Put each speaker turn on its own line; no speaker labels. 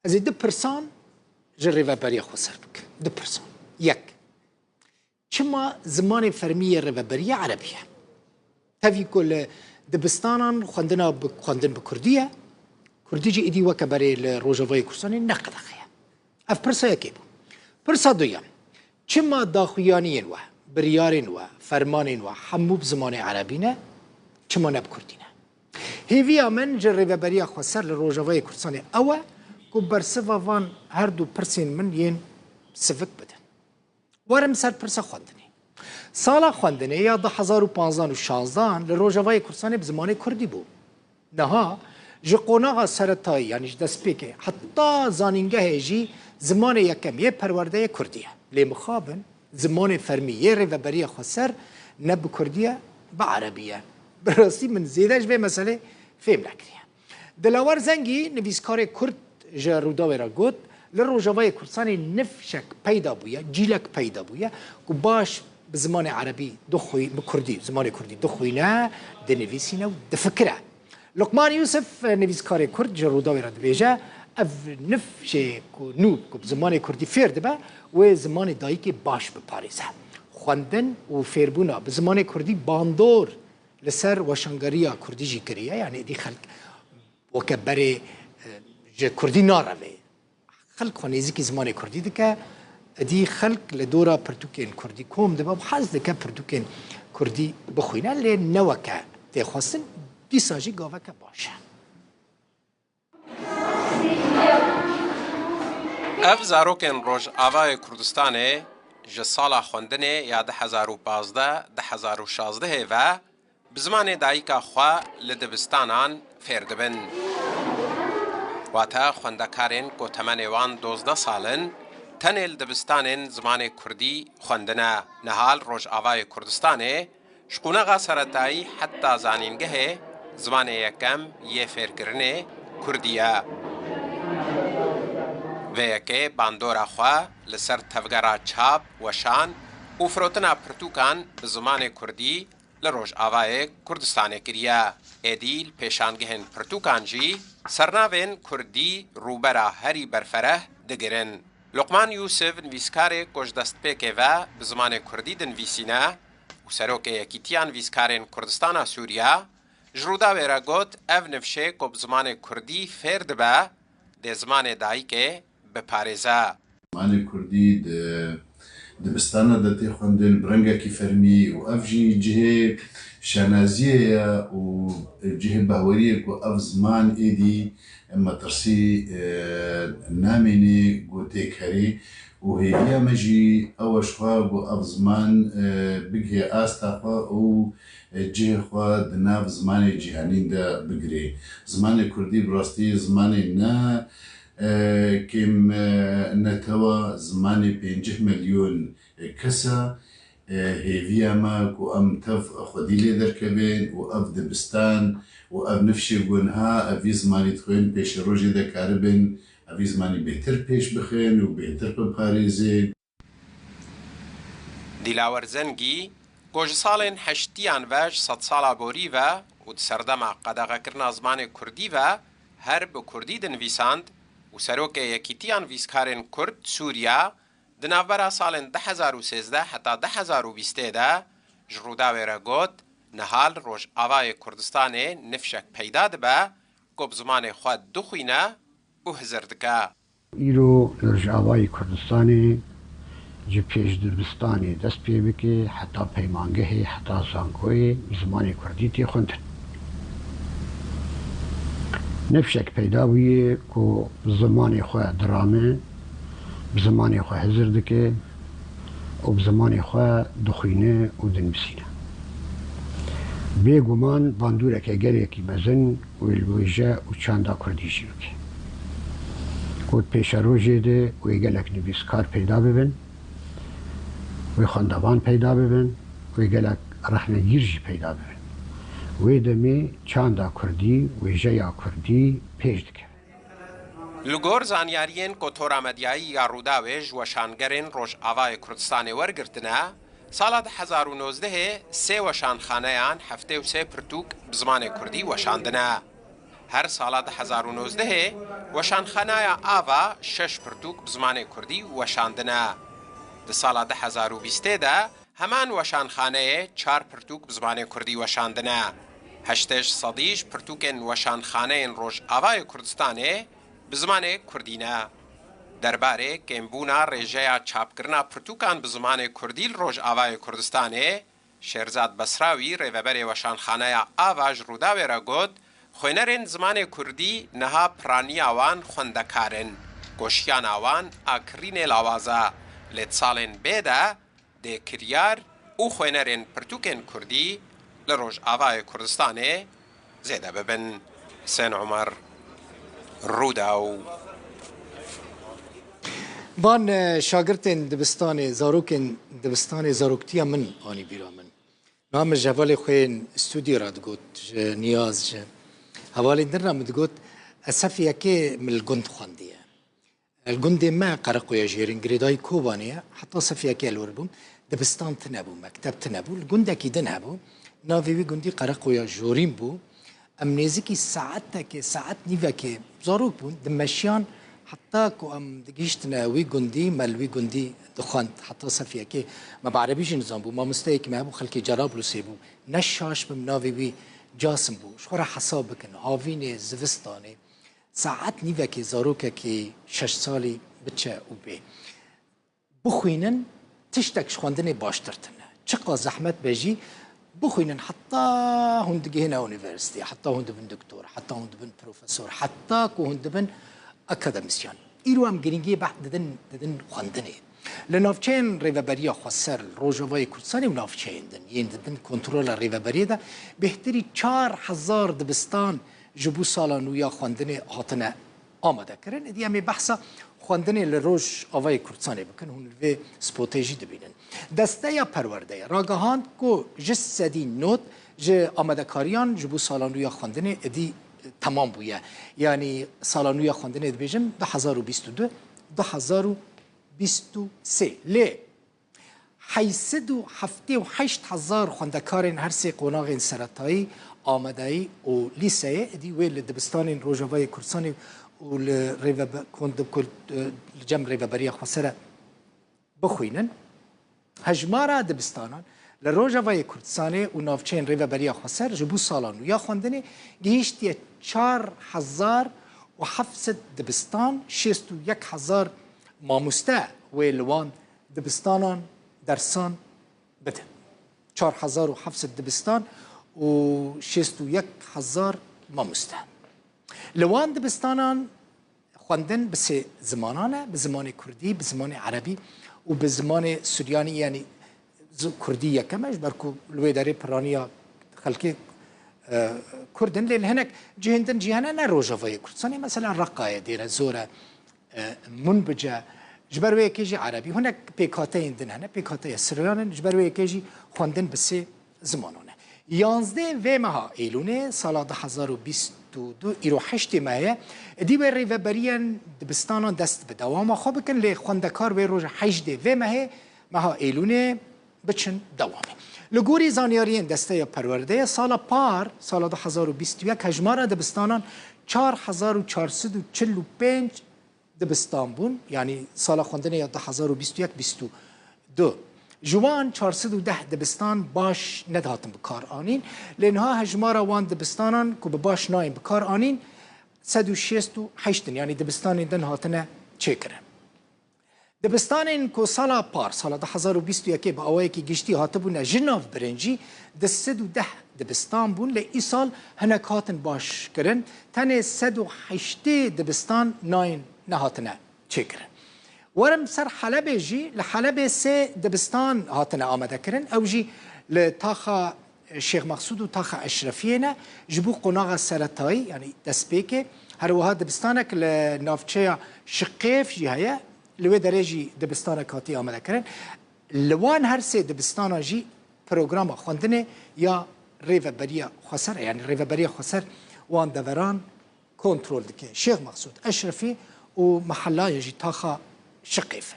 از ده پرسان جربه بریا خو سر بک ده پرسان یک چما زمان فرمی رهبری عربیه تفی کل دبستانان خواندن به کردیه کردی جی ایدی وکه برای روجاوای کردستانی نقد خیه اف پرسا یکی بو پرسا دویم چما داخویانین و بریارین و فرمانین و همو بزمان عربی نه چما نب کردی نه هیوی من جربه بریا خو سر روجاوای کردستانی اوه کو برسوا وان هر دو پرسین من ین سفک بدن وارم سر پرسا خواندنی سالا خواندنی یا 2015 و 16 لروجاوای کردستان بزمان کردی بود نها جقوناها سرطایی یعنی دست پیکه حتی زانینگه جی زمان یکمیه پرورده کردیه لی مخابن زمان فرمیه و بری خسر نب کردیه با عربیه براستی من زیدش به مسئله فهم نکریه دلاور زنگی نویسکار کرد جروداوی را گفت لروجاوای کردستانی نفشک پیدا بویه جیلک پیدا بویه که باش بزمان عربی دخوی بکردی زمان کردی دخوینه دنویسینه و دفکره لقمان یوسف نویسکار کرد جروداوی را دبیجه اف نفشه که نوب که بزمان کردی فرد به و زمان دایی که باش بپاریزه خواندن و فیربونا بزمان کردی باندور لسر وشنگاریا کردی جی کریه یعنی دی خلق وکبری کردی ناروه خلق خونیزی که زمان کردی دکه دی خلق لدورا پرتوکین کردی کوم دبا حاز دکه پرتوکین کردی بخوینه لی نوکه تی خواستن دی ساجی گاوه که باشه
اف زاروکن روش آوای کردستانه جسالا خوندنه یا 2015 2016 و بزمان دایکا خوا لدبستانان فردبن واتا خوندکارن کو تمنوان 12 سالن تنل دبستانن زمان کردی خوندنه نهال روش آوای کردستانه شقونغا سرطایی حتی زانینگه زمان یکم یه فرگرنه کردیه و یکی باندورا خوا لسر تفگرا چاب وشان و فروتنا پرتوکان بزمان کردی لروش آوای کردستانه کریه ایدیل پیشانگهن پرتوکان جی سرناوین کردی روبرا هری برفره دگرن لقمان یوسف نویسکار کش دست پیکه و بزمان کردی دنویسینه و سروک یکیتیان ویسکارن کردستان سوریا جرودا ویرا گوت او نفشه که بزمان کردی فرد به ده زمان دایی که بپارزه
زمان کردی دبستانه دتی خوندن برنگا کی فرمی و افجی جه شانازیه و جه باوریه که اف زمان ایدی مدرسی نامینی گوته کری و هیویا مجی اوش خواه و اف زمان بگه آستا خواه و جه خواه دناف زمان جهانین دا بگره زمان کردی براستی زمان نه کم نتوا زمان 5 میلیون کسا هیویا ما که ام تف خودی لیدر کبین و اف دبستان و اف نفشه گونها اوی زمانی تخوین پیش روژه ده کاربین اوی زمانی بهتر پیش بخین و بهتر بپاریزین
دیلاور زنگی گوش سالین هشتیان وش 100 سالا بوری و سردما قداغا کرنا زمان کردی و هر به کردی دنویساند و سروک یکیتیان ویسکارن کرد سوریا دنابرا سالن 2013 حتی 2020 ده جرودا ویرا گوت نهال روش آوای کردستان نفشک پیدا دبا گب زمان خواد دخوینه و هزردکا
ایرو روش آوای کردستان جی پیش دبستانی دست پی بکی حتی پیمانگه حتی زانکوی زمان کردی تی خوندن نفشک پیدا بویه که زمان خواه درامه بزمان خواه هزردکه و بزمان خواه دخوینه و دنبسینه بگمان باندوره که اگر یکی مزن و الویجه و چاندا کردیشی بکه کود پیش روژه ده و اگلک نویسکار پیدا ببین و خاندوان پیدا ببین و اگلک رحنگیرجی پیدا ببین و دمی چاندا کردی و جیا کردی پیش دکه
لگور زانیارین که تورا مدیایی یا روداویج و شانگرین روش آوای کردستان ورگرتنه سال 2019 سه وشان خانهان هفته و سه پرتوک بزمان کردی وشاندنه هر سالا 2019 وشانخانه آوا 6 پرتوک بزمان کردی وشاندنه. ده سالا 2020 ده همان وشانخانه 4 پرتوک بزمان کردی وشاندنه. هشتش صدیش پرتوکن وشانخانه روژ آوای کردستانه بزمان کردینه. درباره کمبونا رژه چاپکرنا پرتوکان بزمان کردی روژ آوای کردستانه شیرزاد بسراوی ریوبر وشانخانه آواج روداوی را گود خوینرین زمان کردی نها پرانی آوان خوندکارن گوشیان آوان آکرین لاوازا لیت سالن بیده ده کریار او خوینرین پرتوکن کردی لروژ آوای کردستانه زیده ببن. حسین عمر، روداو.
بان شاگردن دبستان زاروکن دبستان زاروکتیا من آنی بیرا من نام جوال خوین استودیو را دگوت نیاز حوالی در را مدگوت اسفیه که من الگند خواندیه الگند ما قرقویا جیرین گریدای کوبانیه حتی سفیه که الور بوم دبستان تنبو مکتب تنبو الگند اکی دن هبو ناوی گندی قرقویا جورین بو امنیزی که ساعت نیوه که زاروک بون دمشیان حتى كو ام دقيشتنا وي قندي مال وي قندي دخان حتى صفيه كي ما بعربيش نظام بو ما مستيك ما بو خلكي جراب لو سيبو نشاش بمنافي وي جاسم بو شخورا حسابك هاويني زفستاني ساعات نيفا كي زاروكا كي 6 سالي بتشا وبي بخوينن تشتك شخواندني باشترتن چقا زحمت بيجي بخوينن حتى هندقي هنا يونيفرسيتي حتى هند بن دكتور حتى هند بن بروفيسور حتى كو هند بن اکادمیسیان ایرو هم گرینگی بعد ددن خواندنه لنافچین ریوبریا خسر روجوای کردستانی و نافچین دن یین ددن کنترل ریوبری ده بهتری 4000 دبستان جبو سالا نویا خواندنه هاتنه آماده کرن ادی همی بحثا خواندنه لروج آوای کردستانی بکن هون الوی سپوتیجی دبینن دسته یا پرورده راگهاند که جسدی نوت جه آماده کاریان جبو سالا نویا خواندنه ادی تمام بویه یعنی سالانوی خواندن بیجم 2022 2023 لی 878,000 خوندکارین هر سی قوناغ سرطایی آمدهی و لیسه دی ویل دبستان روجاوای کردستانی و جمع ریوبری خسره بخوینن هجمارا دبستانان لروجاوای کردستانی و نافچین ریوبری خسر جبو سالانو یا خوندنی گیشتی 4700 دبستان 61,000 ماموسته ویلوان دبستانان درسان بده 4700 دبستان و 61,000 ماموسته لوان دبستانان خواندن بس زمانانه به زمان کردی به زمان عربی و به زمان سوریانی یعنی کردی یکمش برکو لوی داره پرانیا خلکی کردن لیل هنک جهندن جهانا نروجوای کردستانی مثلا رقایه دیره زوره منبجه جبروی کیجی عربی هنک پیکاته ایندن هنه پیکاته سریانن جبروی کیجی خواندن بسه زمانونه 11 و ماه ایلونه سال 2022 ایرو 8 ماه دی به ریوبریان دبستانان دست به دوام خواب کن لی خواندکار به روز 8 و ماه ایلونه بچن دوامه لگوری زانیارین دسته پرورده سال پار سال 2021 هجمار دبستانان 4445 دبستان بون یعنی سال خواندن 2021-2022 جوان 410 دبستان باش ندهاتن بکار آنین لنها هجمار وان دبستانان که باش نایم بکار آنین 168 یعنی دبستان دن هاتنه چه کرن دبستان که سال پار سال 2021 با اوایی که گشتی هاته بونه جناف برنجی 110 دبستان بون لی ای سال هنک هاتن باش کرن تنه 108 دبستان ناین نهاتنه چه کرن ورم سر حلب جی لحلب 3 دبستان هاتنه آمده کرن او جی لتاخا شیخ مقصود و تاخا اشرفیه جبو قناغ سرطایی یعنی دسپیکه هر وها دبستانک لنافچه شقیف جی هیا لوی درجی دبستان کاتی آمده کرن لوان هر سه دبستان جی پروگرام خواندنه یا ریوبری خسر یعنی ریوبری خسر وان دوران کنترل دکه شیخ مقصود اشرفی و محلای جی تاخا شقیف